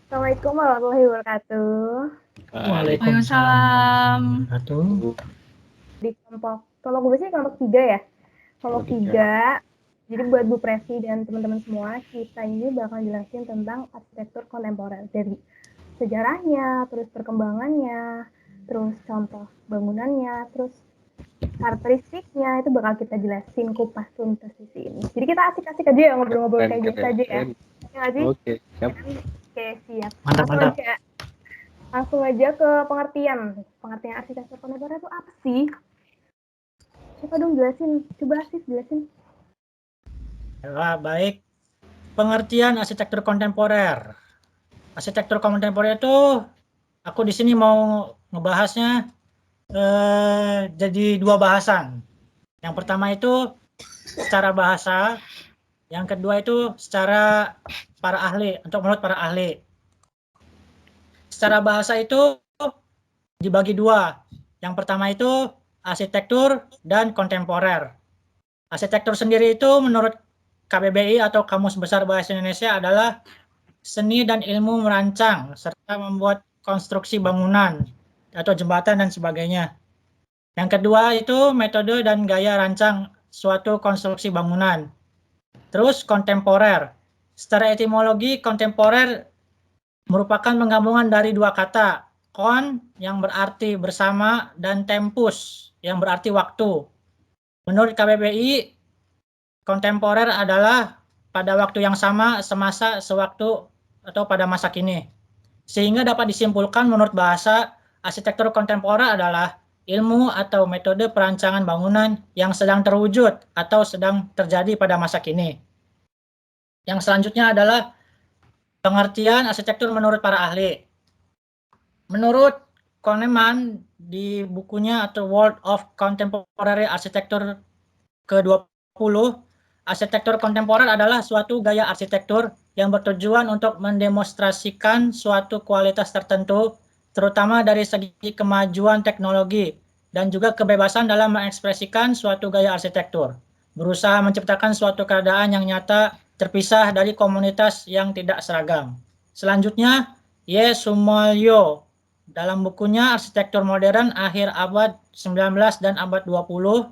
Assalamualaikum warahmatullahi wabarakatuh. Waalaikumsalam warahmatullahi. Di kelompok gue sih kelompok 3 ya. Kelompok 3. Jadi buat Bu Presi dan teman-teman semua, kita ini bakal jelasin tentang arsitektur kontemporer. Dari sejarahnya, terus perkembangannya, terus contoh bangunannya, terus karakteristiknya itu bakal kita jelasin kupas tuntas di sini. Jadi kita asik-asik aja ya ngobrol-ngobrol kayak biasa aja ya. Ya nggak sih? Oke, siap. Oke, siap. Mantap. Langsung aja ke pengertian. Pengertian arsitektur kontemporer itu apa sih? Siapa dong jelasin? Coba sih jelasin. Baik. Pengertian arsitektur kontemporer. Arsitektur kontemporer itu aku di sini mau ngebahasnya jadi dua bahasan. Yang pertama itu secara bahasa, yang kedua itu secara para ahli, menurut para ahli. Secara bahasa itu dibagi dua. Yang pertama itu arsitektur dan kontemporer. Arsitektur sendiri itu menurut KBBI atau Kamus Besar Bahasa Indonesia adalah seni dan ilmu merancang serta membuat konstruksi bangunan atau jembatan dan sebagainya. Yang kedua itu metode dan gaya rancang suatu konstruksi bangunan. Terus kontemporer. Secara etimologi kontemporer merupakan penggabungan dari dua kata, kon yang berarti bersama dan tempus yang berarti waktu. Menurut KBBI, kontemporer adalah pada waktu yang sama, semasa, sewaktu, atau pada masa kini. Sehingga dapat disimpulkan menurut bahasa, arsitektur kontemporer adalah ilmu atau metode perancangan bangunan yang sedang terwujud atau sedang terjadi pada masa kini. Yang selanjutnya adalah pengertian arsitektur menurut para ahli. Menurut Kahneman di bukunya atau World of Contemporary Architecture ke-20, arsitektur kontemporer adalah suatu gaya arsitektur yang bertujuan untuk mendemonstrasikan suatu kualitas tertentu, terutama dari segi kemajuan teknologi dan juga kebebasan dalam mengekspresikan suatu gaya arsitektur, berusaha menciptakan suatu keadaan yang nyata terpisah dari komunitas yang tidak seragam. Selanjutnya, Ye Sumalyo dalam bukunya Arsitektur Modern akhir abad 19 dan abad 20,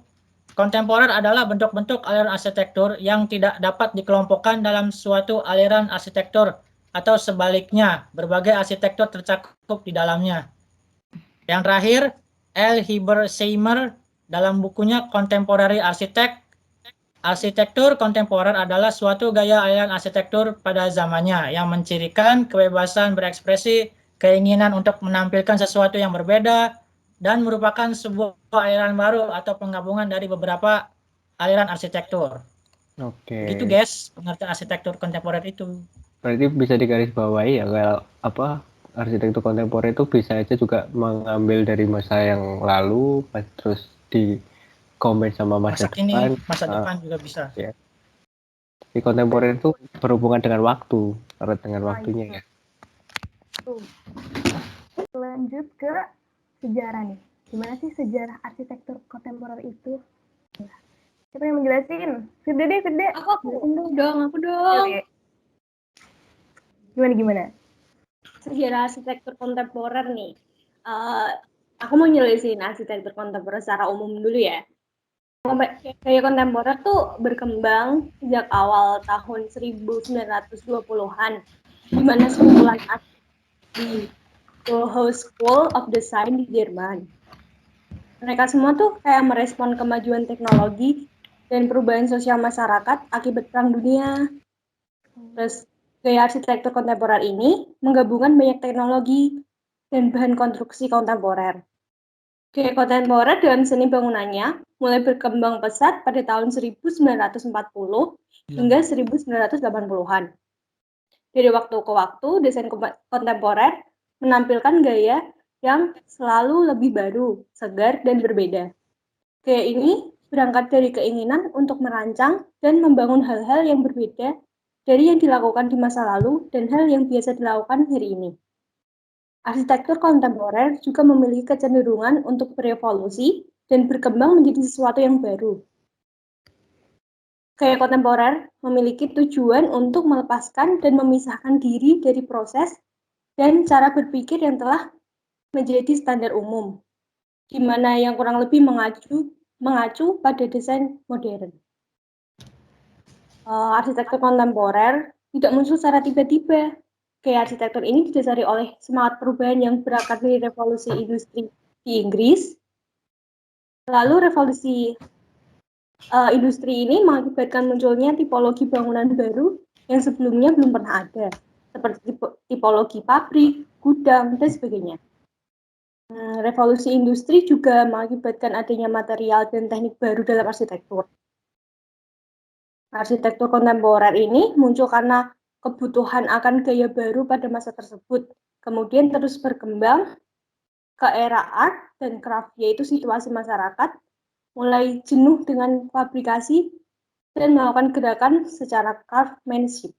kontemporer adalah bentuk-bentuk aliran arsitektur yang tidak dapat dikelompokkan dalam suatu aliran arsitektur atau sebaliknya, berbagai arsitektur tercakup di dalamnya. Yang terakhir, L. Hilbersheimer dalam bukunya Contemporary Architect, arsitektur kontemporer adalah suatu gaya aliran arsitektur pada zamannya yang mencirikan kebebasan berekspresi, keinginan untuk menampilkan sesuatu yang berbeda, dan merupakan sebuah aliran baru atau penggabungan dari beberapa aliran arsitektur. Oke. Gitu guys, pengertian arsitektur kontemporer itu. Berarti bisa digarisbawahi ya kalau arsitektur kontemporer itu bisa aja juga mengambil dari masa yang lalu, terus di combine sama masa depan. Masa depan juga bisa. Ya. Di kontemporer itu berhubungan dengan waktu, erat dengan waktunya ya. Lanjut ke sejarah nih. Gimana sih sejarah arsitektur kontemporer itu? Siapa yang menjelasin? Firde. Aku dong. Gimana? Sejarah arsitektur kontemporer nih. Aku mau nyelesain arsitektur kontemporer secara umum dulu ya. Gaya kontemporer tuh berkembang sejak awal tahun 1920-an, di mana sekumpulan di Bauhaus School of Design di Jerman. Mereka semua tuh kayak merespon kemajuan teknologi dan perubahan sosial masyarakat akibat Perang Dunia. Terus gaya arsitektur kontemporer ini menggabungkan banyak teknologi dan bahan konstruksi kontemporer. Gaya kontemporer dalam seni bangunannya mulai berkembang pesat pada tahun 1940 hingga 1980-an. Dari waktu ke waktu, desain kontemporer menampilkan gaya yang selalu lebih baru, segar, dan berbeda. Gaya ini berangkat dari keinginan untuk merancang dan membangun hal-hal yang berbeda dari yang dilakukan di masa lalu dan hal yang biasa dilakukan hari ini. Arsitektur kontemporer juga memiliki kecenderungan untuk berevolusi dan berkembang menjadi sesuatu yang baru. Gaya kontemporer memiliki tujuan untuk melepaskan dan memisahkan diri dari proses dan cara berpikir yang telah menjadi standar umum, di mana yang kurang lebih mengacu pada desain modern. Arsitektur kontemporer tidak muncul secara tiba-tiba. Gaya arsitektur ini didasari oleh semangat perubahan yang berakar dari revolusi industri di Inggris. Lalu revolusi industri ini mengakibatkan munculnya tipologi bangunan baru yang sebelumnya belum pernah ada, seperti tipologi pabrik, gudang, dan sebagainya. Revolusi industri juga mengakibatkan adanya material dan teknik baru dalam arsitektur. Arsitektur kontemporer ini muncul karena kebutuhan akan gaya baru pada masa tersebut, kemudian terus berkembang ke era art dan craft, yaitu situasi masyarakat mulai jenuh dengan fabrikasi dan melakukan gerakan secara craftsmanship.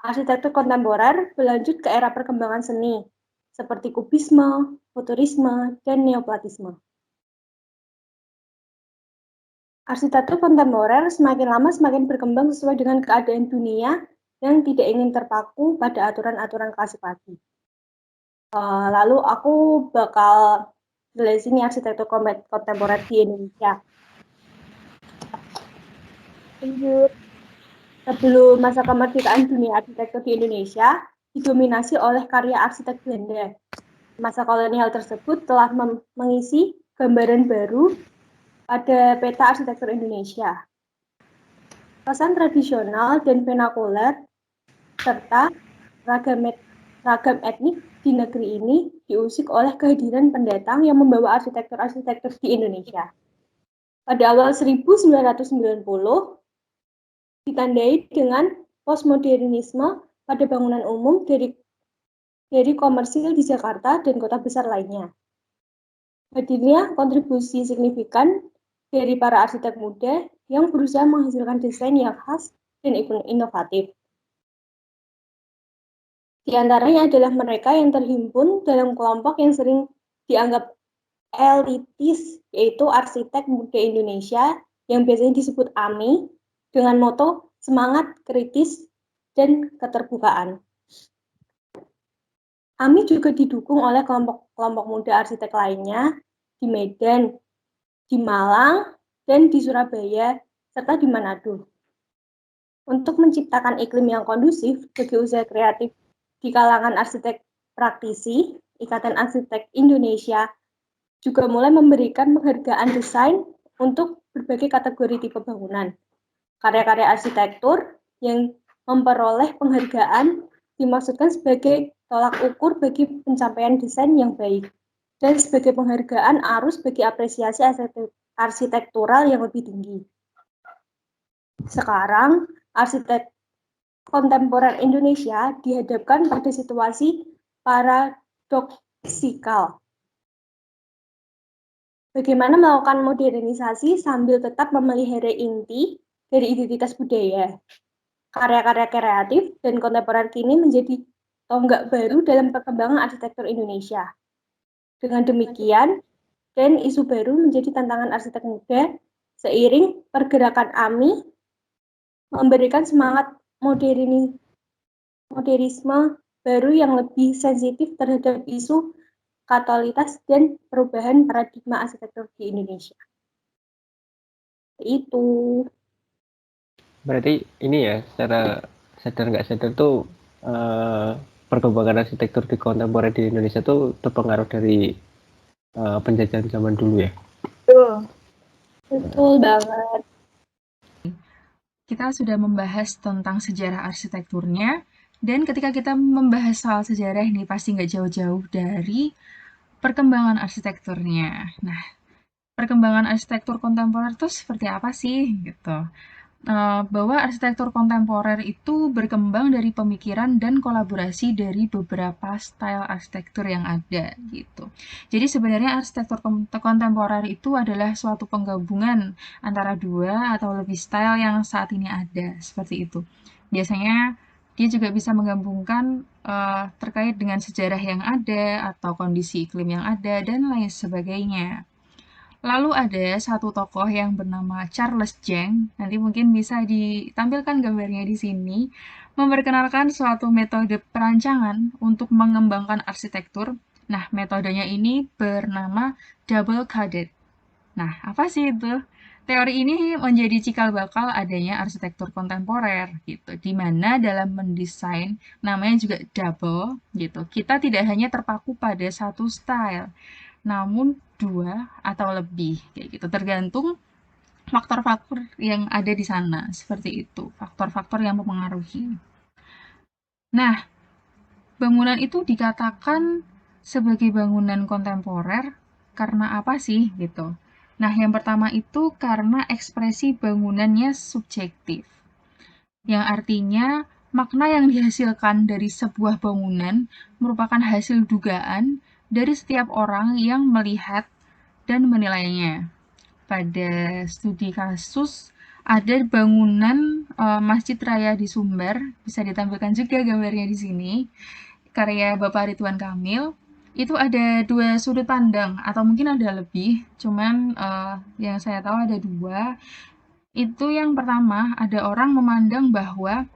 Arsitektur kontemporer berlanjut ke era perkembangan seni, seperti kubisme, futurisme, dan neoplatisme. Arsitektur kontemporer semakin lama semakin berkembang sesuai dengan keadaan dunia yang tidak ingin terpaku pada aturan-aturan klasifikasi. Lalu aku bakal jelasin arsitektur kontemporer di Indonesia. Lanjut. Sebelum masa kemerdekaan dunia arsitektur di Indonesia didominasi oleh karya arsitek Belanda. Masa kolonial tersebut telah mengisi gambaran baru pada peta arsitektur Indonesia. Kesan tradisional dan vernakuler serta ragam etnik di negeri ini diusik oleh kehadiran pendatang yang membawa arsitektur-arsitektur di Indonesia. Pada awal 1990, ditandai dengan postmodernisme pada bangunan umum dari komersil di Jakarta dan kota besar lainnya. Hadirnya kontribusi signifikan dari para arsitek muda yang berusaha menghasilkan desain yang khas dan inovatif. Di antaranya adalah mereka yang terhimpun dalam kelompok yang sering dianggap elitis, yaitu Arsitek Muda Indonesia yang biasanya disebut AMI, dengan moto semangat, kritis, dan keterbukaan. AMI juga didukung oleh kelompok-kelompok muda arsitek lainnya di Medan, di Malang, dan di Surabaya, serta di Manado. Untuk menciptakan iklim yang kondusif bagi usaha kreatif di kalangan arsitek praktisi, Ikatan Arsitek Indonesia juga mulai memberikan penghargaan desain untuk berbagai kategori tipe bangunan. Karya-karya arsitektur yang memperoleh penghargaan dimaksudkan sebagai tolak ukur bagi pencapaian desain yang baik dan sebagai penghargaan arus bagi apresiasi arsitektural yang lebih tinggi. Sekarang, arsitek kontemporer Indonesia dihadapkan pada situasi paradoksikal. Bagaimana melakukan modernisasi sambil tetap memelihara inti dari identitas budaya. Karya-karya kreatif dan kontemporer kini menjadi tonggak baru dalam perkembangan arsitektur Indonesia. Dengan demikian, dan isu baru menjadi tantangan arsitek muda seiring pergerakan AMI memberikan semangat modernisme baru yang lebih sensitif terhadap isu katolitas dan perubahan paradigma arsitektur di Indonesia. Itu. Berarti ini ya, secara sadar nggak sadar tuh perkembangan arsitektur di kontemporer di Indonesia tuh terpengaruh dari penjajahan zaman dulu ya? Betul banget. Kita sudah membahas tentang sejarah arsitekturnya, dan ketika kita membahas soal sejarah ini pasti nggak jauh-jauh dari perkembangan arsitekturnya. Nah, perkembangan arsitektur kontemporer itu seperti apa sih? Gitu. Bahwa arsitektur kontemporer itu berkembang dari pemikiran dan kolaborasi dari beberapa style arsitektur yang ada gitu. Jadi sebenarnya arsitektur kontemporer itu adalah suatu penggabungan antara dua atau lebih style yang saat ini ada, seperti itu. Biasanya dia juga bisa menggabungkan terkait dengan sejarah yang ada atau kondisi iklim yang ada dan lain sebagainya. Lalu ada satu tokoh yang bernama Charles Cheng, nanti mungkin bisa ditampilkan gambarnya di sini, memperkenalkan suatu metode perancangan untuk mengembangkan arsitektur. Nah, metodenya ini bernama double coded. Nah, apa sih itu? Teori ini menjadi cikal bakal adanya arsitektur kontemporer gitu, di mana dalam mendesain namanya juga double gitu. Kita tidak hanya terpaku pada satu style, namun dua atau lebih kayak gitu, tergantung faktor-faktor yang ada di sana, seperti itu, faktor-faktor yang mempengaruhi. Nah, bangunan itu dikatakan sebagai bangunan kontemporer karena apa sih gitu. Nah, yang pertama itu karena ekspresi bangunannya subjektif, yang artinya makna yang dihasilkan dari sebuah bangunan merupakan hasil dugaan dari setiap orang yang melihat dan menilainya. Pada studi kasus ada bangunan Masjid Raya di Sumber, bisa ditampilkan juga gambarnya di sini, karya Bapak Ridwan Kamil. Itu ada dua sudut pandang atau mungkin ada lebih, cuman yang saya tahu ada dua. Itu yang pertama, ada orang memandang bahwa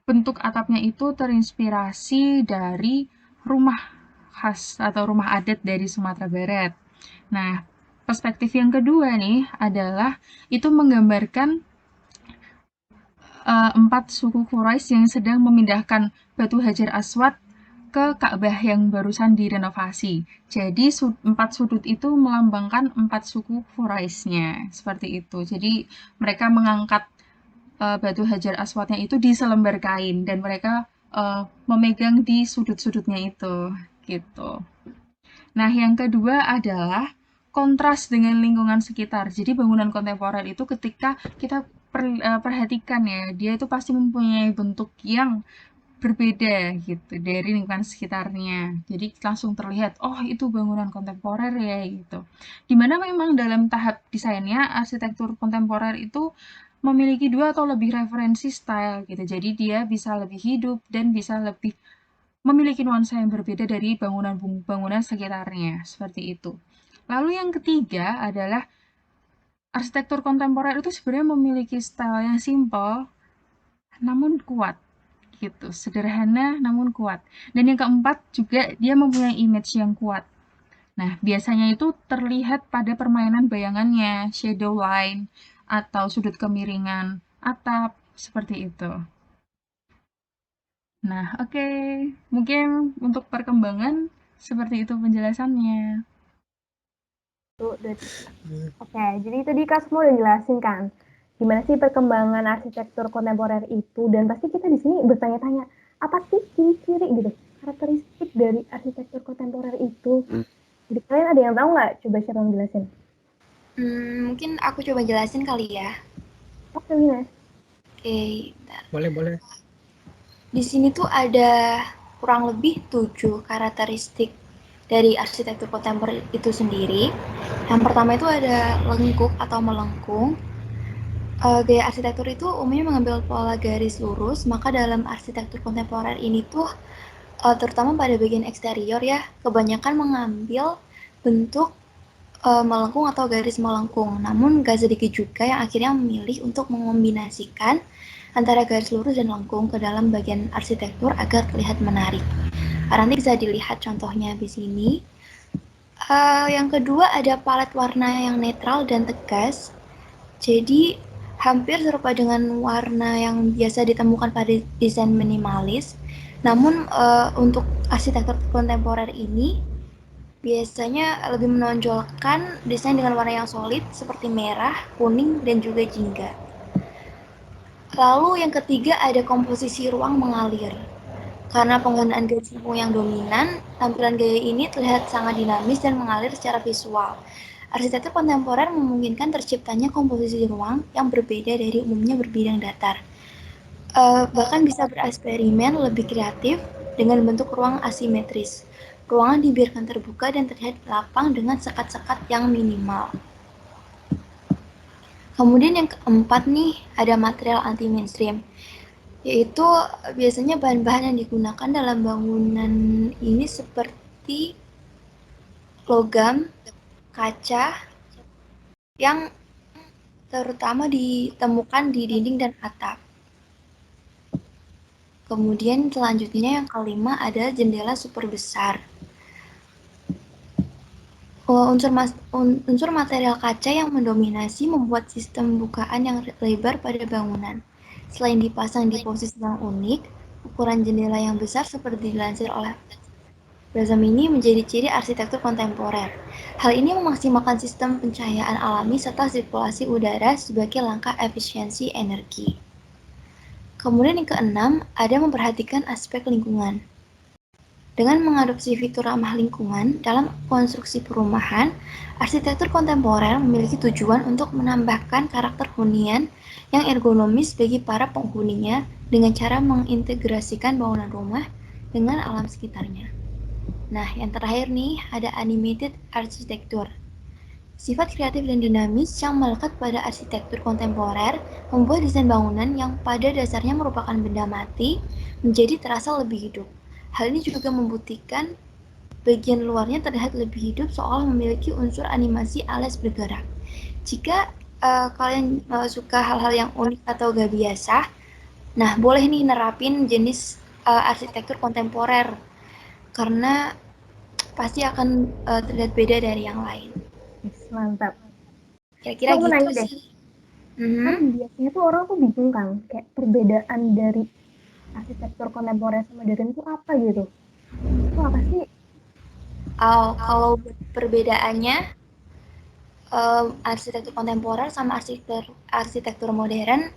bentuk atapnya itu terinspirasi dari rumah khas atau rumah adat dari Sumatera Barat. Nah, perspektif yang kedua nih adalah itu menggambarkan 4 suku Quraisy yang sedang memindahkan batu Hajar Aswad ke Ka'bah yang barusan direnovasi. Jadi 4 sudut itu melambangkan 4 suku Quraisynya, seperti itu. Jadi mereka mengangkat batu Hajar Aswadnya itu di selembar kain dan mereka memegang di sudut-sudutnya itu, gitu. Nah, yang kedua adalah kontras dengan lingkungan sekitar. Jadi bangunan kontemporer itu ketika kita perhatikan ya, dia itu pasti mempunyai bentuk yang berbeda gitu dari lingkungan sekitarnya. Jadi langsung terlihat, oh itu bangunan kontemporer ya gitu. Dimana memang dalam tahap desainnya arsitektur kontemporer itu memiliki 2 atau lebih referensi style gitu. Jadi dia bisa lebih hidup dan bisa lebih memiliki nuansa yang berbeda dari bangunan-bangunan sekitarnya, seperti itu. Lalu yang ketiga adalah arsitektur kontemporer itu sebenarnya memiliki style yang simple namun kuat gitu, sederhana namun kuat. Dan yang keempat juga dia mempunyai image yang kuat. Nah, biasanya itu terlihat pada permainan bayangannya, shadow line atau sudut kemiringan atap seperti itu. Nah, oke. Mungkin untuk perkembangan seperti itu penjelasannya. Oke, jadi tadi Kak semua udah jelasin kan, gimana sih perkembangan arsitektur kontemporer itu, dan pasti kita di sini bertanya-tanya, apa sih ciri-ciri gitu, karakteristik dari arsitektur kontemporer itu? Jadi kalian ada yang tahu nggak? Coba siapa yang jelasin? Mungkin aku coba jelasin kali ya. Oke, Wina. Oke, bentar. Boleh. Di sini tuh ada kurang lebih 7 karakteristik dari arsitektur kontemporer itu sendiri. Yang pertama itu ada lengkung atau melengkung. Gaya arsitektur itu umumnya mengambil pola garis lurus, maka dalam arsitektur kontemporer ini tuh terutama pada bagian eksterior ya, kebanyakan mengambil bentuk melengkung atau garis melengkung. Namun gak sedikit juga yang akhirnya memilih untuk mengombinasikan antara garis lurus dan lengkung ke dalam bagian arsitektur agar terlihat menarik. Nanti bisa dilihat contohnya di sini. Yang kedua ada palet warna yang netral dan tegas. Jadi hampir serupa dengan warna yang biasa ditemukan pada desain minimalis. Namun untuk arsitektur kontemporer ini biasanya lebih menonjolkan desain dengan warna yang solid seperti merah, kuning, dan juga jingga. Lalu yang ketiga ada komposisi ruang mengalir. Karena penggunaan garis lengkung yang dominan, tampilan gaya ini terlihat sangat dinamis dan mengalir secara visual. Arsitektur kontemporer memungkinkan terciptanya komposisi ruang yang berbeda dari umumnya berbidang datar. Bahkan bisa bereksperimen lebih kreatif dengan bentuk ruang asimetris. Ruangan dibiarkan terbuka dan terlihat lapang dengan sekat-sekat yang minimal. Kemudian yang keempat nih, ada material anti-mainstream, yaitu biasanya bahan-bahan yang digunakan dalam bangunan ini seperti logam, kaca, yang terutama ditemukan di dinding dan atap. Kemudian selanjutnya yang kelima ada jendela super besar. Unsur material kaca yang mendominasi membuat sistem bukaan yang lebar pada bangunan. Selain dipasang di posisi yang unik, ukuran jendela yang besar seperti dilansir oleh Brazamini menjadi ciri arsitektur kontemporer. Hal ini memaksimalkan sistem pencahayaan alami serta sirkulasi udara sebagai langkah efisiensi energi. Kemudian yang keenam, ada memperhatikan aspek lingkungan. Dengan mengadopsi fitur ramah lingkungan dalam konstruksi perumahan, arsitektur kontemporer memiliki tujuan untuk menambahkan karakter hunian yang ergonomis bagi para penghuninya dengan cara mengintegrasikan bangunan rumah dengan alam sekitarnya. Nah, yang terakhir nih, ada animated architecture. Sifat kreatif dan dinamis yang melekat pada arsitektur kontemporer membuat desain bangunan yang pada dasarnya merupakan benda mati menjadi terasa lebih hidup. Hal ini juga membuktikan bagian luarnya terlihat lebih hidup soal memiliki unsur animasi alias bergerak. Jika kalian suka hal-hal yang unik atau gak biasa, nah boleh nih nerapin jenis arsitektur kontemporer karena pasti akan terlihat beda dari yang lain. Mantap. Kira-kira Aku mau gitu nanya deh. sih. Kan biasanya tuh orang tuh bingung kan, kayak perbedaan dari arsitektur kontemporer sama modern itu apa gitu? Itu apa sih? Kalau perbedaannya arsitektur kontemporer sama arsitektur modern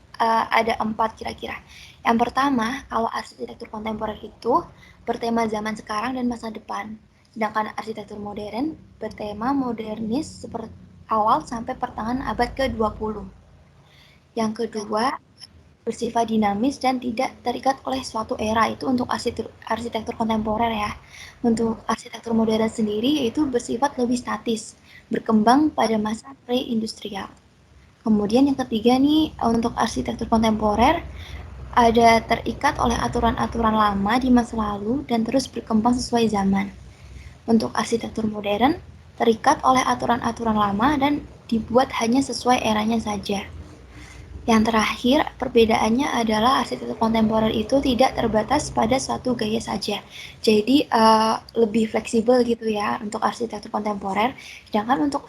ada 4 kira-kira. Yang pertama, kalau arsitektur kontemporer itu bertema zaman sekarang dan masa depan. Sedangkan arsitektur modern bertema modernis seperti awal sampai pertengahan abad ke-20. Yang kedua, bersifat dinamis dan tidak terikat oleh suatu era. Itu untuk arsitektur kontemporer ya. Untuk arsitektur modern sendiri yaitu bersifat lebih statis, berkembang pada masa pre-industrial. Kemudian yang ketiga nih, untuk arsitektur kontemporer ada terikat oleh aturan-aturan lama di masa lalu dan terus berkembang sesuai zaman. Untuk arsitektur modern, terikat oleh aturan-aturan lama dan dibuat hanya sesuai eranya saja. Yang terakhir, perbedaannya adalah arsitektur kontemporer itu tidak terbatas pada suatu gaya saja. Jadi lebih fleksibel gitu ya untuk arsitektur kontemporer. Sedangkan untuk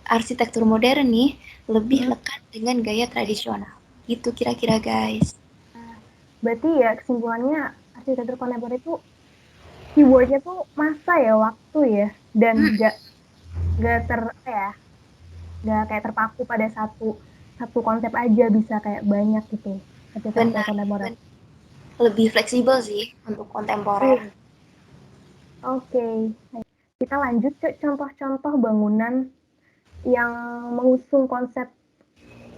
arsitektur modern nih lebih lekat dengan gaya tradisional. Gitu kira-kira guys. Berarti ya kesimpulannya arsitektur kontemporer itu keywordnya tuh masa ya, waktu ya, dan nggak kayak terpaku pada satu konsep aja, bisa kayak banyak gitu arsitektur kontemporer. Lebih fleksibel sih untuk kontemporer. Oke. Kita lanjut ke contoh-contoh bangunan yang mengusung konsep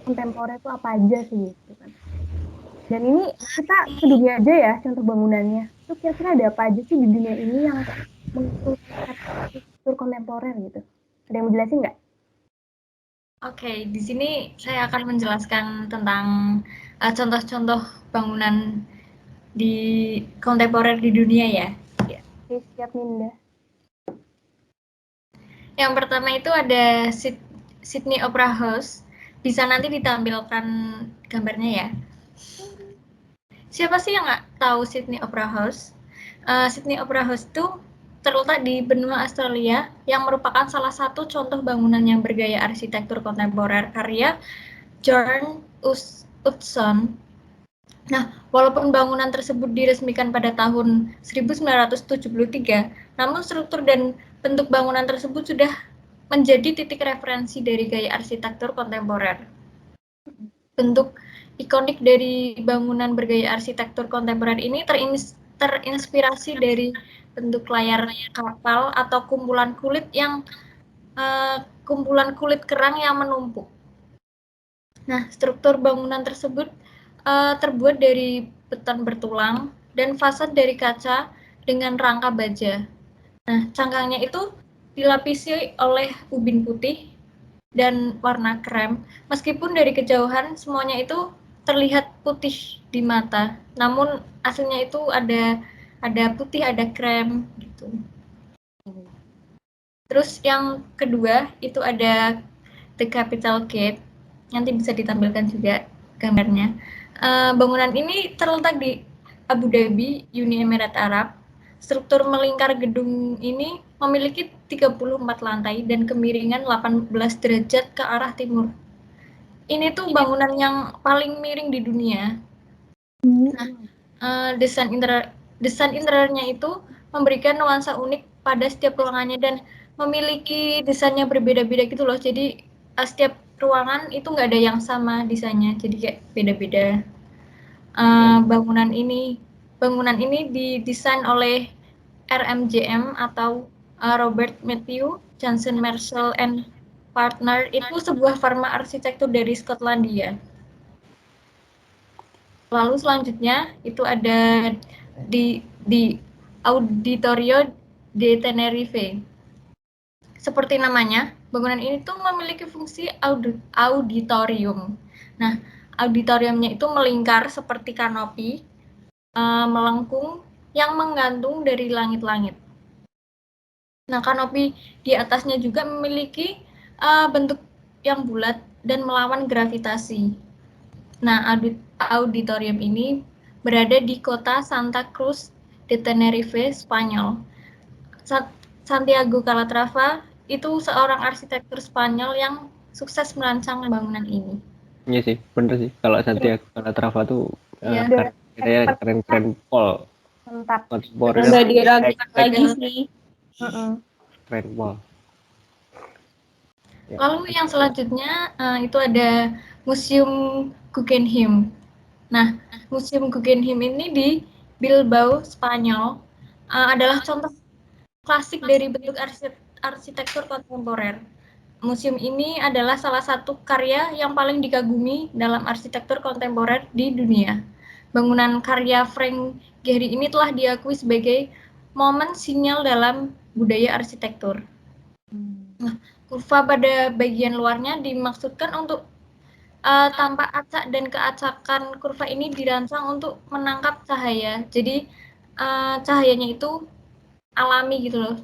kontemporer itu apa aja sih gitu kan. Dan ini kita ke dunia aja ya contoh bangunannya. Itu kira-kira ada apa aja sih di dunia ini yang mengusung konsep arsitektur kontemporer gitu? Ada yang mau jelasin nggak? Oke, di sini saya akan menjelaskan tentang contoh-contoh bangunan di kontemporer di dunia ya. Oke, siap Ninda. Yang pertama itu ada Sydney Opera House. Bisa nanti ditampilkan gambarnya ya. Siapa sih yang nggak tahu Sydney Opera House? Sydney Opera House itu terletak di benua Australia yang merupakan salah satu contoh bangunan yang bergaya arsitektur kontemporer karya John Utzon. Nah, walaupun bangunan tersebut diresmikan pada tahun 1973, namun struktur dan bentuk bangunan tersebut sudah menjadi titik referensi dari gaya arsitektur kontemporer. Bentuk ikonik dari bangunan bergaya arsitektur kontemporer ini terinspirasi dari bentuk layar kapal atau kumpulan kulit kerang yang menumpuk. Nah, struktur bangunan tersebut terbuat dari beton bertulang dan fasad dari kaca dengan rangka baja. Nah, cangkangnya itu dilapisi oleh ubin putih dan warna krem. Meskipun dari kejauhan semuanya itu terlihat putih di mata, namun aslinya itu ada putih, ada krem gitu. Terus yang kedua itu ada The Capital Gate. Nanti bisa ditampilkan juga gambarnya. Bangunan ini terletak di Abu Dhabi, Uni Emirat Arab. Struktur melingkar gedung ini memiliki 34 lantai dan kemiringan 18 derajat ke arah timur. Ini tuh bangunan yang paling miring di dunia. Nah, desain interiornya itu memberikan nuansa unik pada setiap ruangannya dan memiliki desainnya berbeda-beda gitu loh. Jadi setiap ruangan itu nggak ada yang sama desainnya, jadi kayak beda-beda. Bangunan ini didesain oleh RMJM atau Robert Matthew Johnson Marshall and Partner. Itu sebuah firma arsitektur dari Skotlandia. Lalu selanjutnya itu ada di Auditorio de Tenerife. Seperti namanya, bangunan ini tuh memiliki fungsi auditorium. Nah, auditoriumnya itu melingkar seperti kanopi, melengkung yang menggantung dari langit-langit. Nah, kanopi di atasnya juga memiliki bentuk yang bulat dan melawan gravitasi. Nah, auditorium ini berada di kota Santa Cruz de Tenerife, Spanyol. Santiago Calatrava itu seorang arsitektur Spanyol yang sukses merancang bangunan ini. Iya sih, bener sih. Kalau Santiago Calatrava tuh Iya. keren Pol. Mantap. Kontemporer. Nggak diragukan lagi sih. Keren Pol. Ya. Lalu yang selanjutnya itu ada Museum Guggenheim. Nah, Museum Guggenheim ini di Bilbao, Spanyol, adalah contoh klasik dari bentuk arsitektur kontemporer. Museum ini adalah salah satu karya yang paling dikagumi dalam arsitektur kontemporer di dunia. Bangunan karya Frank Gehry ini telah diakui sebagai momen sinyal dalam budaya arsitektur. Nah, kurva pada bagian luarnya dimaksudkan untuk tampak acak dan keacakan kurva ini dirancang untuk menangkap cahaya. Jadi cahayanya itu alami gitu loh,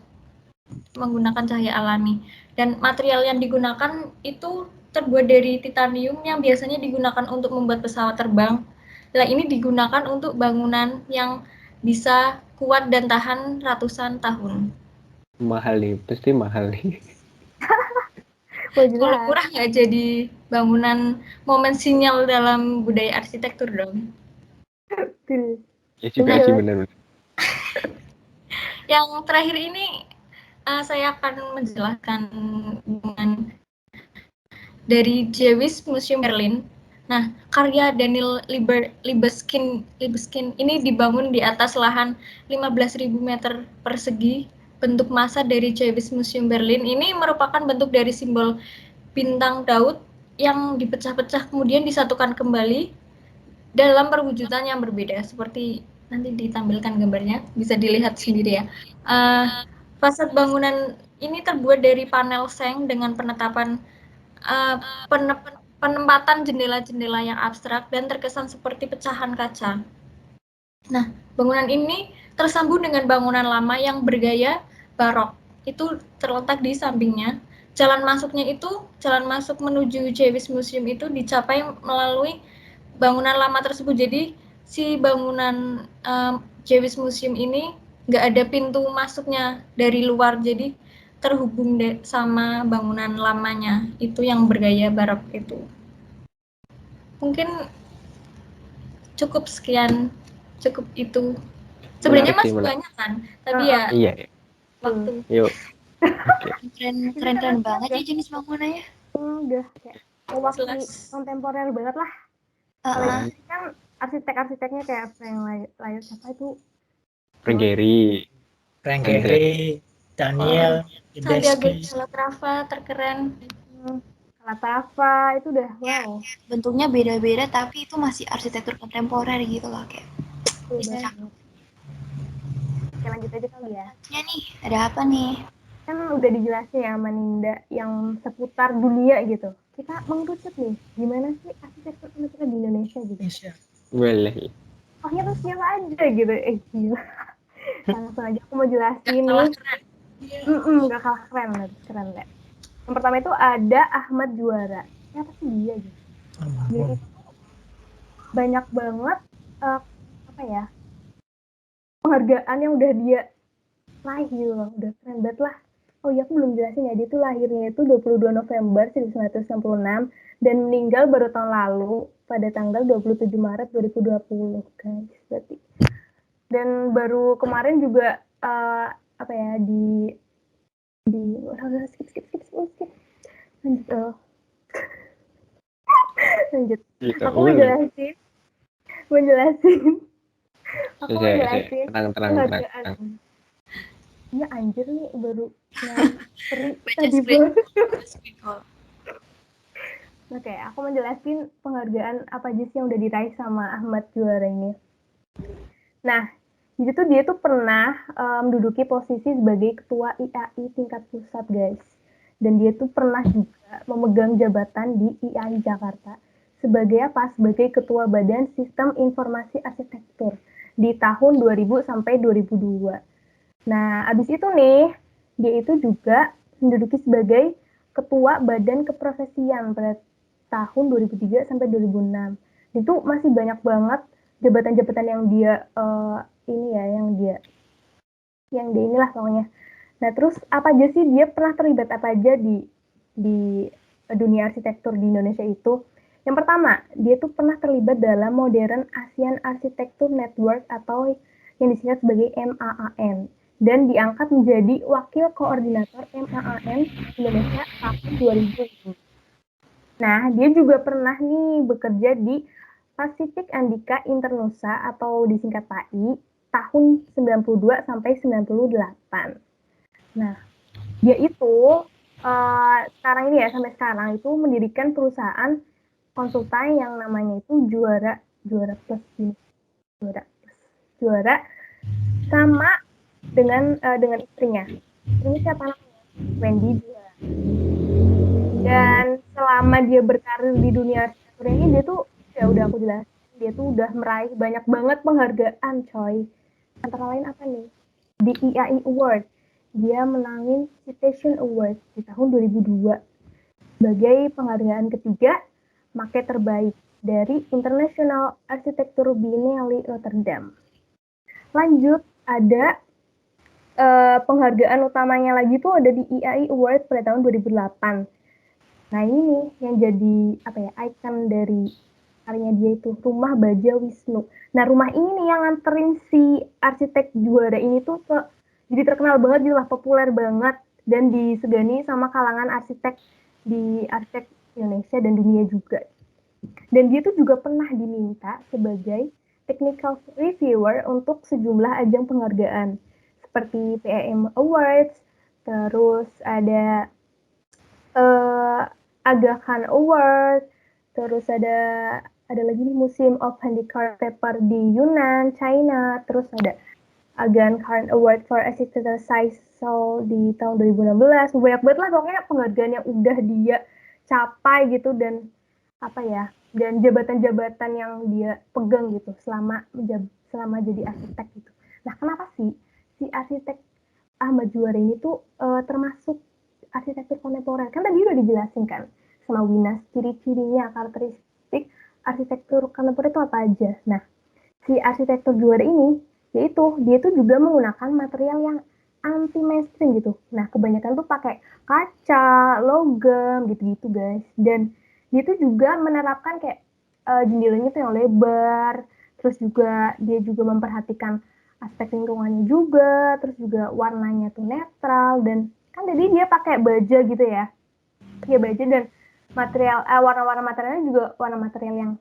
menggunakan cahaya alami. Dan material yang digunakan itu terbuat dari titanium yang biasanya digunakan untuk membuat pesawat terbang. Nah, ini digunakan untuk bangunan yang bisa kuat dan tahan ratusan tahun. Mahal nih, pasti mahal nih. Kalau murah nggak jadi bangunan momen sinyal dalam budaya arsitektur dong. Ya juga sih benar. Yang terakhir ini saya akan menjelaskan dengan dari Jewish Museum Berlin. Nah, karya Daniel Libeskind ini dibangun di atas lahan 15.000 meter persegi. Bentuk massa dari Jewish Museum Berlin ini merupakan bentuk dari simbol bintang Daud yang dipecah-pecah kemudian disatukan kembali dalam perwujudan yang berbeda. Seperti nanti ditampilkan gambarnya, bisa dilihat sendiri ya. Fasad bangunan ini terbuat dari panel seng dengan penempatan jendela-jendela yang abstrak dan terkesan seperti pecahan kaca. Nah, bangunan ini tersambung dengan bangunan lama yang bergaya barok. Itu terletak di sampingnya. Jalan masuk menuju Jewish Museum itu dicapai melalui bangunan lama tersebut. Jadi si bangunan Jewish Museum ini nggak ada pintu masuknya dari luar, jadi terhubung sama bangunan lamanya itu yang bergaya barok itu. Mungkin cukup sekian, cukup itu. Sebenarnya masih banyak kan, tapi ya iya. Waktu. Yuk. Keren banget ya jenis bangunannya. Udah kayak waktu kontemporer banget lah. Kalau kan arsitek-arsiteknya kayak Frank Lloyd siapa itu? Frank Gehry, Daniel Santiago Libeskind. Calatrava terkeren. Calatrava itu udah wow. Bentuknya beda-beda tapi itu masih arsitektur kontemporer gitu loh kayak. Oke, lanjut aja kali ya. Ya nih, ada apa nih? Kan udah dijelasin ya sama Ninda yang seputar dunia gitu. Kita mengerucut nih, gimana sih arsitektur kontemporer di Indonesia gitu? Boleh. Oh ya terus siapa aja gitu, gila. Langsung aja aku mau jelasin nih. Gak kalah keren deh. Yang pertama itu ada Ahmad Juara. Siapa sih dia gitu? Dia itu banyak banget penghargaan yang udah dia raih gitu loh, udah keren banget lah. Oh iya, aku belum jelasin ya, dia tuh lahirnya itu 22 November 1966 dan meninggal baru tahun lalu pada tanggal 27 Maret 2020 guys, berarti. Dan baru kemarin juga skip lanjut aku menjelasin tenang. penghargaan. Ya anjir nih baru Baca screen call. Oke, aku menjelasin penghargaan apa aja sih yang udah diraih sama Ahmad Juara ini. Nah, jadi tuh dia tuh pernah menduduki posisi sebagai ketua IAI tingkat pusat, guys. Dan dia tuh pernah juga memegang jabatan di IAI Jakarta sebagai apa? Sebagai ketua Badan Sistem Informasi Arsitektur di tahun 2000 sampai 2002. Nah, abis itu nih, dia itu juga menduduki sebagai ketua Badan Keprofesian pada tahun 2003 sampai 2006. Itu masih banyak banget jabatan-jabatan yang dia yang dia inilah pokoknya. Nah, terus apa aja sih dia pernah terlibat apa aja di dunia arsitektur di Indonesia itu? Yang pertama, dia tuh pernah terlibat dalam Modern Asian Architecture Network atau yang disingkat sebagai MAAN dan diangkat menjadi wakil koordinator MAAN Indonesia tahun 2000. Nah, dia juga pernah nih bekerja di Pacific Andika Internusa atau disingkat PAI tahun 92 sampai 98. Nah, dia itu sekarang ini ya, sampai sekarang itu mendirikan perusahaan konsultan yang namanya itu Juara sama dengan istrinya. Ini siapa namanya? Wendy Juara. Dan selama dia berkarir di dunia arsitektur ini, dia tuh ya udah aku jelasin, dia tuh udah meraih banyak banget penghargaan, coy. Antara lain apa nih? Di IAI Award, dia menangin Citation Award di tahun 2002 sebagai penghargaan ketiga market terbaik dari International Architecture Biennale Rotterdam. Lanjut, ada penghargaan utamanya lagi tuh ada di IAI Award pada tahun 2008. Nah, ini nih yang jadi ikon dari karyanya dia itu, Rumah Baja Wisnu. Nah, rumah ini nih yang nganterin si arsitek Juara ini tuh jadi terkenal banget gitu lah, populer banget dan disegani sama kalangan arsitek di arsitek Indonesia dan dunia juga. Dan dia tuh juga pernah diminta sebagai technical reviewer untuk sejumlah ajang penghargaan seperti PAM Awards, terus ada Aga Khan Award, terus ada lagi nih Museum of Handicraft Paper di Yunnan, China, terus ada Aga Khan Award for Architectural Science di tahun 2016. Banyak banget lah pokoknya penghargaan yang udah dia capai gitu dan dan jabatan-jabatan yang dia pegang gitu selama jadi arsitek gitu. Nah, kenapa sih si arsitek Ahmad Juara ini tuh termasuk arsitektur kontemporer? Kan tadi udah dijelasin kan sama Winas ciri-cirinya, karakteristik arsitektur kontemporer itu apa aja. Nah, si arsitektur Juara ini yaitu dia tuh juga menggunakan material yang anti mainstream gitu. Nah, kebanyakan tuh pakai kaca, logam gitu-gitu guys. Dan dia tuh juga menerapkan kayak jendelanya tuh yang lebar, terus juga dia juga memperhatikan aspek lingkungannya juga, terus juga warnanya tuh netral, dan kan tadi dia pakai baja gitu ya, pakai baja dan material warna-warna materialnya juga warna material yang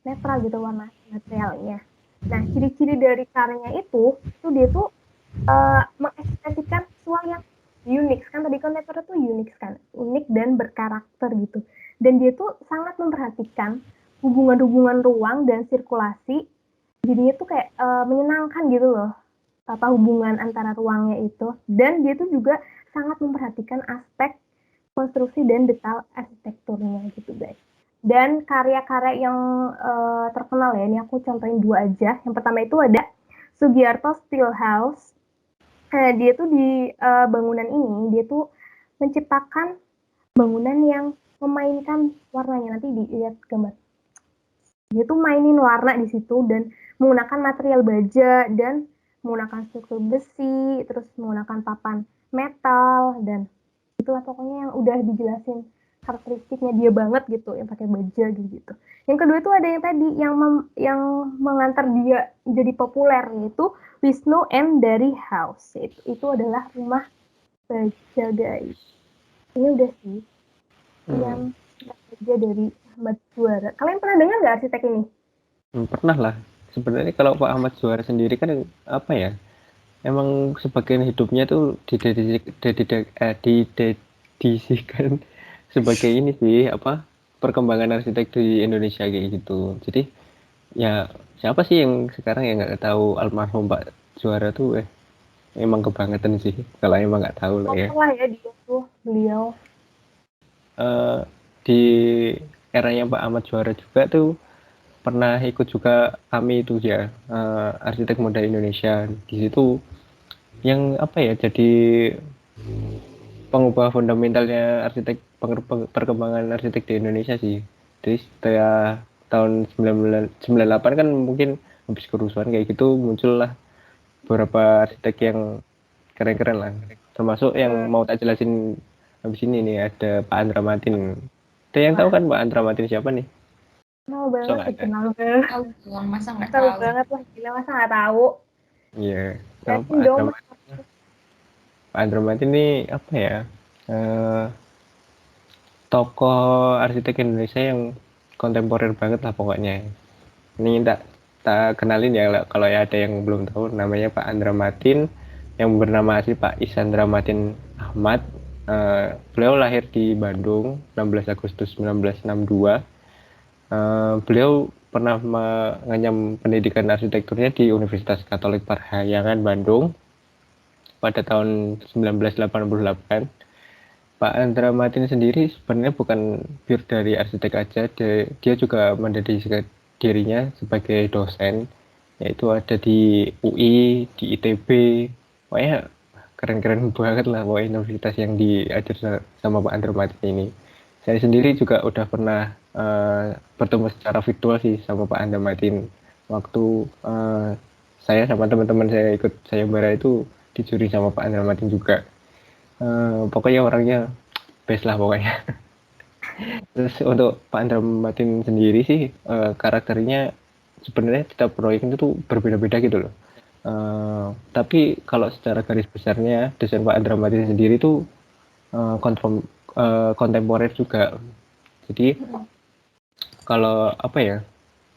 netral gitu warna materialnya. Nah, ciri-ciri dari karyanya itu dia tuh mengekspresikan visual yang unik kan, tadi kontemporer tuh unik dan berkarakter gitu. Dan dia tuh sangat memperhatikan hubungan-hubungan ruang dan sirkulasi, jadinya tuh kayak menyenangkan gitu loh hubungan antara ruangnya itu. Dan dia tuh juga sangat memperhatikan aspek konstruksi dan detail arsitekturnya gitu guys. Dan karya-karya yang terkenal ya, ini aku contohin 2 aja. Yang pertama itu ada Sugiarto Steel House. Dia tuh di bangunan ini dia tuh menciptakan bangunan yang memainkan warnanya. Nanti dilihat gambar. Dia tuh mainin warna di situ dan menggunakan material baja dan menggunakan struktur besi, terus menggunakan papan metal, dan itulah pokoknya yang udah dijelasin karakteristiknya dia banget gitu, yang pakai baja gitu. Yang kedua itu ada yang tadi yang mengantar dia jadi populer, yaitu Wisnu and Dari House. Itu adalah rumah baja, guys. Ini udah sih yang baja dari Ahmad Juara. Kalian pernah dengar nggak arsitek ini? Pernah lah. Sebenarnya kalau Pak Ahmad Juara sendiri kan apa ya? Emang sebagian hidupnya tuh didedikasikan sebagai ini sih apa perkembangan arsitek di Indonesia kayak gitu. Jadi ya siapa sih yang sekarang yang nggak tahu almarhum Pak Juara tuh emang kebangetan sih kalau emang nggak tahu lah ya. Apa ya dia tuh beliau Di eranya Pak Ahmad Juara juga tuh pernah ikut juga kami itu ya arsitek muda Indonesia. Di situ yang apa ya jadi pengubah fundamentalnya arsitek perkembangan arsitek di Indonesia sih. Jadi setelah tahun 1998 kan mungkin habis kerusuhan kayak gitu muncullah beberapa arsitek yang keren-keren lah. Termasuk yang mau tak jelasin habis ini nih ada Pak Andra Matin. Ada yang tahu kan Pak Andra Matin siapa nih? kenal banget, nggak ada. kenal banget, Tahu dong, masa nggak tahu tahu? banget lah, gila masa nggak tahu. Iya, tahu Jelasin dong, Mas. Pak Andra Matin ini apa ya? Tokoh arsitek Indonesia yang kontemporer banget lah pokoknya. Ini tak kenalin ya kalau ya ada yang belum tahu, namanya Pak Andra Matin yang bernama asli Pak Isandra Matin Ahmad. Beliau lahir di Bandung 16 Agustus 1962. Beliau pernah mengenyam pendidikan arsitekturnya di Universitas Katolik Parahyangan Bandung pada tahun 1988. Pak Andra Matin sendiri sebenarnya bukan pure dari arsitek aja, dia juga mendedikasikan dirinya sebagai dosen, yaitu ada di UI, di ITB, pokoknya keren-keren banget lah pokoknya universitas yang diajar sama Pak Andra Matin ini. Saya sendiri juga udah pernah bertemu secara virtual sih sama Pak Andra Matin waktu saya sama teman-teman saya ikut sayembara itu dicuri sama Pak Andra Matin juga. Pokoknya orangnya best lah pokoknya. Terus untuk Pak Andra Matin sendiri sih karakternya sebenarnya setiap proyek itu tuh berbeda-beda gitu loh. Tapi kalau secara garis besarnya desain Pak Andra Matin sendiri tuh kontemporer juga. Jadi kalau apa ya,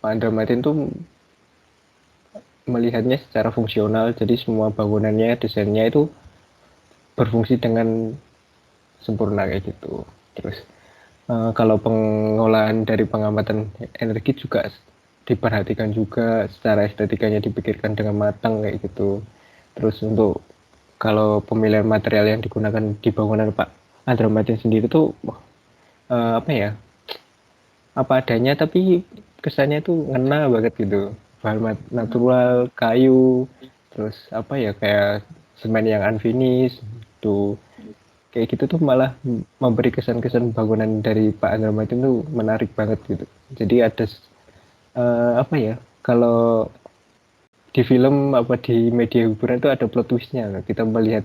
Pak Andra Matin tuh melihatnya secara fungsional, jadi semua bangunannya desainnya itu berfungsi dengan sempurna kayak gitu. Terus kalau pengolahan dari pengamatan energi juga diperhatikan juga, secara estetikanya dipikirkan dengan matang kayak gitu. Terus untuk kalau pemilihan material yang digunakan di bangunan Pak Andra Matin sendiri tuh apa ya, apa adanya tapi kesannya tuh ngena banget gitu. Bahan natural, kayu, terus apa ya kayak semen yang unfinished tuh kayak gitu tuh malah memberi kesan-kesan bangunan dari Pak Andra Matin tuh menarik banget gitu. Jadi ada apa ya, kalau di film apa di media hiburan itu ada plot twistnya. Kita melihat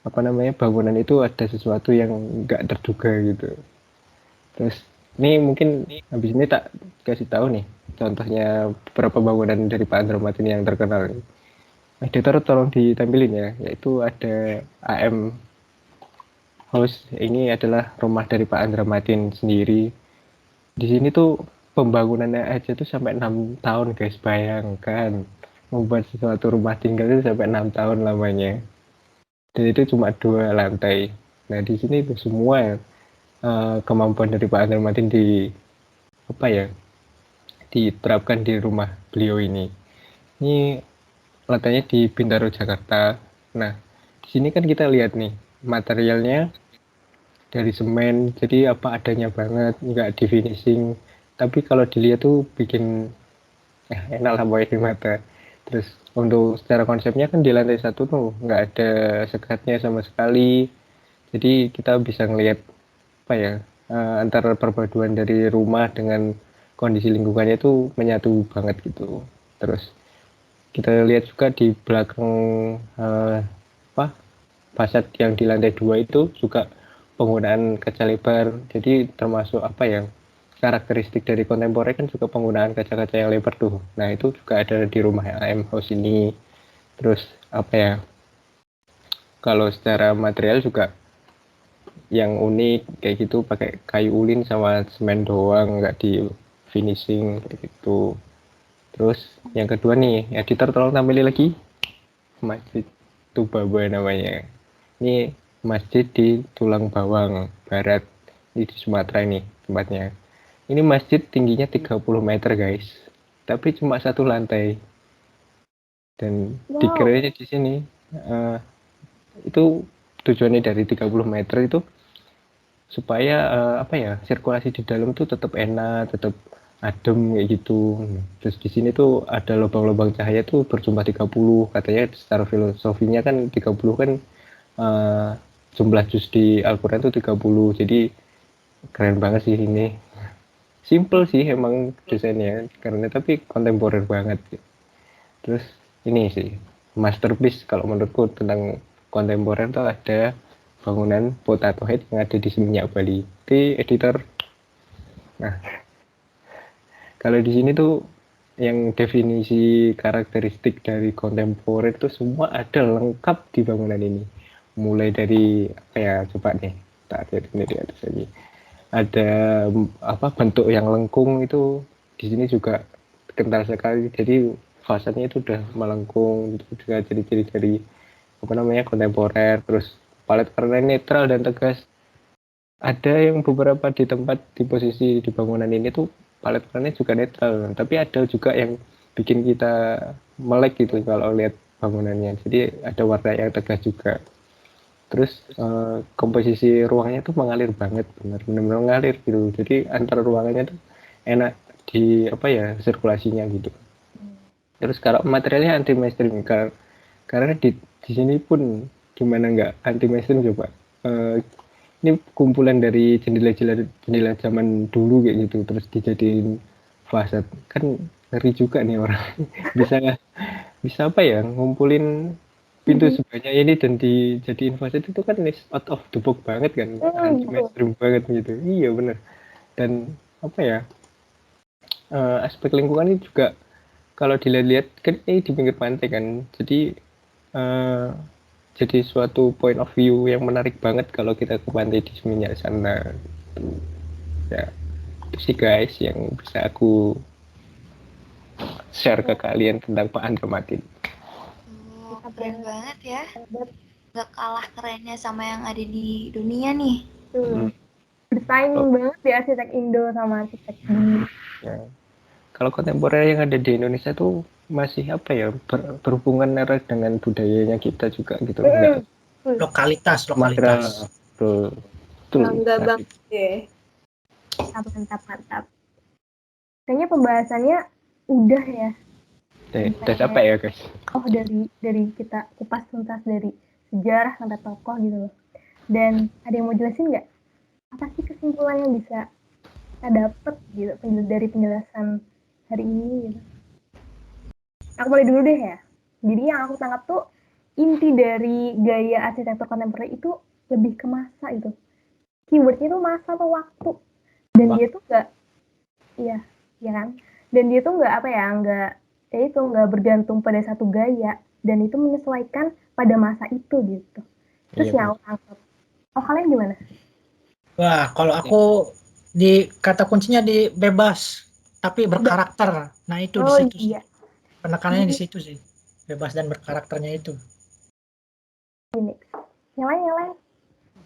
apa namanya bangunan itu ada sesuatu yang nggak terduga gitu. Terus ini mungkin habis ini tak kasih tahu nih contohnya beberapa bangunan dari Pak Andra Matin yang terkenal. Editor tolong ditampilin ya, yaitu ada AM House. Ini adalah rumah dari Pak Andra Matin sendiri. Di sini tuh pembangunannya aja tuh sampai 6 tahun guys, bayangkan membuat sesuatu rumah tinggal itu sampai 6 tahun lamanya. Dan itu cuma 2 lantai. Nah di sini tuh semua kemampuan dari Pak Andra Matin apa ya diterapkan di rumah beliau ini. Ini letaknya di Bintaro Jakarta. Nah di sini kan kita lihat nih materialnya dari semen, jadi apa adanya banget, nggak di finishing. Tapi kalau dilihat tuh bikin enak lah pokoknya di mata. Terus untuk secara konsepnya kan di lantai 1 tuh nggak ada sekatnya sama sekali. Jadi kita bisa ngelihat apa ya, antara perpaduan dari rumah dengan kondisi lingkungannya itu menyatu banget gitu. Terus kita lihat juga di belakang fasad yang di lantai 2 itu juga penggunaan kaca lebar. Jadi termasuk apa ya, karakteristik dari kontemporer kan juga penggunaan kaca-kaca yang lebar tuh. Nah itu juga ada di rumah AM House ini. Terus apa ya, kalau secara material juga yang unik kayak gitu, pakai kayu ulin sama semen doang, nggak di finishing kayak gitu. Terus yang kedua nih, editor tolong tampilin lagi Masjid Tubaba namanya. Ini masjid di Tulang Bawang Barat, ini di Sumatera ini tempatnya. Ini masjid tingginya 30 meter guys, tapi cuma satu lantai. Dan dikiranya di sini itu tujuannya dari 30 meter itu supaya apa ya, sirkulasi di dalam tuh tetap enak, tetap adem kayak gitu. Terus di sini tuh ada lubang-lubang cahaya tuh berjumlah 30, katanya secara filosofinya kan 30 kan jumlah juz di Al-Quran tuh 30. Jadi keren banget sih ini. Simple sih emang desainnya karena tapi kontemporer banget. Terus ini sih masterpiece kalau menurutku tentang kontemporer tuh ada bangunan Potato Head yang ada di Seminyak Bali. Di editor. Nah, kalau di sini tuh yang definisi karakteristik dari kontemporer itu semua ada lengkap di bangunan ini. Mulai dari apa ya, coba nih tak lihat ini di atas lagi. Ada apa, bentuk yang lengkung itu di sini juga kental sekali. Jadi fasadnya itu udah melengkung, itu juga ciri-ciri dari apa namanya, kontemporer. Terus palet warna netral dan tegas. Ada yang beberapa di tempat di posisi di bangunan ini tuh palet warnanya juga netral, tapi ada juga yang bikin kita melek gitu kalau lihat bangunannya. Jadi ada warna yang tegas juga. Terus komposisi ruangnya tuh mengalir banget, benar-benar mengalir gitu. Jadi antara ruangannya tuh enak di apa ya, sirkulasinya gitu. Terus kalau materialnya anti mainstream, karena di sini pun gimana nggak anti mainstream coba. Ini kumpulan dari jendela zaman dulu kayak gitu, terus dijadiin fasad, kan ngeri juga nih orang. bisa apa ya, ngumpulin pintu sebanyak ini dan dijadiin fasad, itu kan out of the box banget kan, anti mainstream banget gitu. Iya bener. Dan apa ya, aspek lingkungan ini juga kalau dilihat-lihat kan ini di pinggir pantai kan, jadi suatu point of view yang menarik banget kalau kita ke pantai di Seminyak sana. Ya itu sih guys yang bisa aku share ke kalian tentang Pak Andromatin. Keren banget ya. Gak kalah kerennya sama yang ada di dunia nih. Bersaing banget ya arsitek Indo sama arsitek dunia. Ya. Kalau kontemporer yang ada di Indonesia tuh masih apa ya, berhubungan erat dengan budayanya kita juga gitu. Enggak. Lokalitas. Betul. Bangga banget deh. Mantap. Kayaknya pembahasannya udah ya. Udah capek ya guys. Oh, dari kita kupas tuntas dari sejarah sampai tokoh gitu loh. Dan ada yang mau jelasin nggak? Apa sih kesimpulan yang bisa kita dapet gitu dari penjelasan hari ini gitu? Aku mulai dulu deh ya. Jadi yang aku tangkap tuh inti dari gaya arsitektur kontemporer itu lebih ke masa itu. Keywordnya tuh masa atau waktu. Dan dia tuh nggak, iya kan? Dan dia tuh nggak apa ya, nggak bergantung pada satu gaya, dan itu menyesuaikan pada masa itu gitu. Terus yang aku tangkap. Oh, kalian gimana? Wah, kalau aku di kata kuncinya di bebas tapi berkarakter. Nah itu di situ sih. Penekanannya di situ sih. Bebas dan berkarakternya itu. Ini. Yang lain.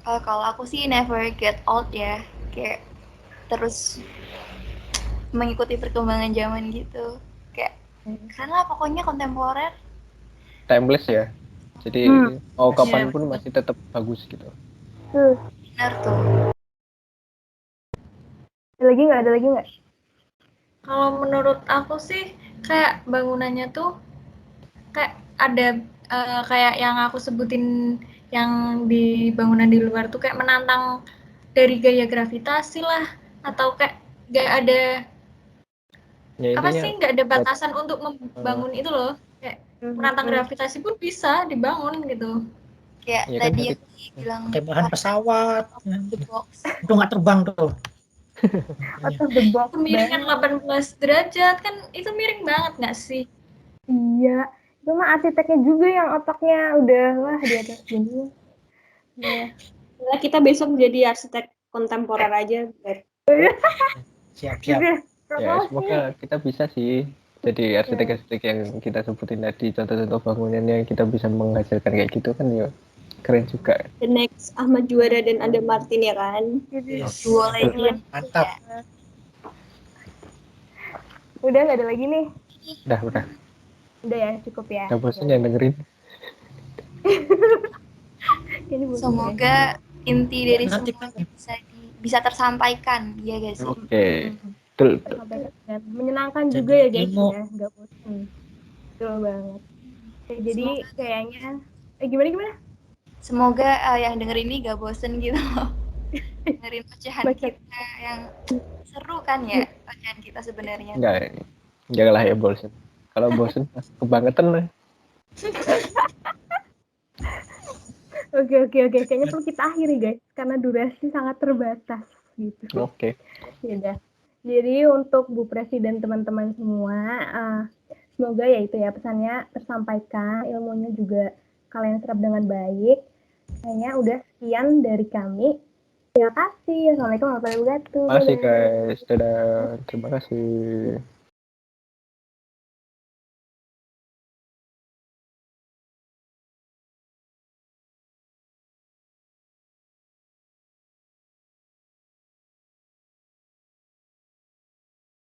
Kalau aku sih never get old ya. Kayak terus mengikuti perkembangan zaman gitu. Kayak karena pokoknya kontemporer. Timeless ya. Jadi mau kapanpun masih tetap bagus gitu. Benar tuh. Ada lagi nggak? Kalau menurut aku sih kayak bangunannya tuh kayak ada kayak yang aku sebutin yang di bangunan di luar tuh kayak menantang dari gaya gravitasi lah, atau kayak nggak ada Ya apa intinya sih, nggak ada batasan untuk membangun itu loh. Kayak penantang gravitasi pun bisa dibangun gitu. Kayak ya kan tadi tadi yang dibilang pakai bahan pesawat. the box. Itu nggak terbang tuh. Out of the box Kemiringan banget. 18 derajat kan itu miring banget nggak sih? Iya, itu mah arsiteknya juga yang otaknya udah wah di atas dunia. Ya. Nah, kita besok jadi arsitek kontemporer aja. Siap-siap. Gitu. ya Promosi. semoga kita bisa sih jadi arsitek-arsitek yang kita sebutin tadi, contoh-contoh bangunan yang kita bisa menghasilkan kayak gitu kan ya keren juga. The next Ahmad Juara dan Anda Martin ya kan. Yes. Dua legend. Mantap. Udah nggak ada lagi nih. Udah Udah ya, cukup ya. udah bosan yang dengerin. Ini bosan ya. Semoga inti dari Nanti semuanya bisa tersampaikan, ya guys. Oke. Betul. Tersampaikan dengan menyenangkan Jadi juga ya guys ilmu. ya, nggak bosan. Betul banget. Oke, jadi kayaknya gimana? Semoga yang denger ini gak bosen gitu loh. Dengerin ocehan Baca. kita yang seru kan ya, ocehan kita sebenarnya. Enggak lah ya bosan. Kalau bosan kebangetan lah. Oke. Kayaknya perlu kita akhiri guys, karena durasi sangat terbatas gitu. Oke. Ya. Jadi untuk Bu Presi dan teman-teman semua, semoga ya itu ya pesannya tersampaikan, ilmunya juga kalian serap dengan baik. Kayaknya udah sekian dari kami. Terima kasih. Assalamualaikum warahmatullahi wabarakatuh. Terima kasih Bye-bye. guys. Dadah. Terima kasih.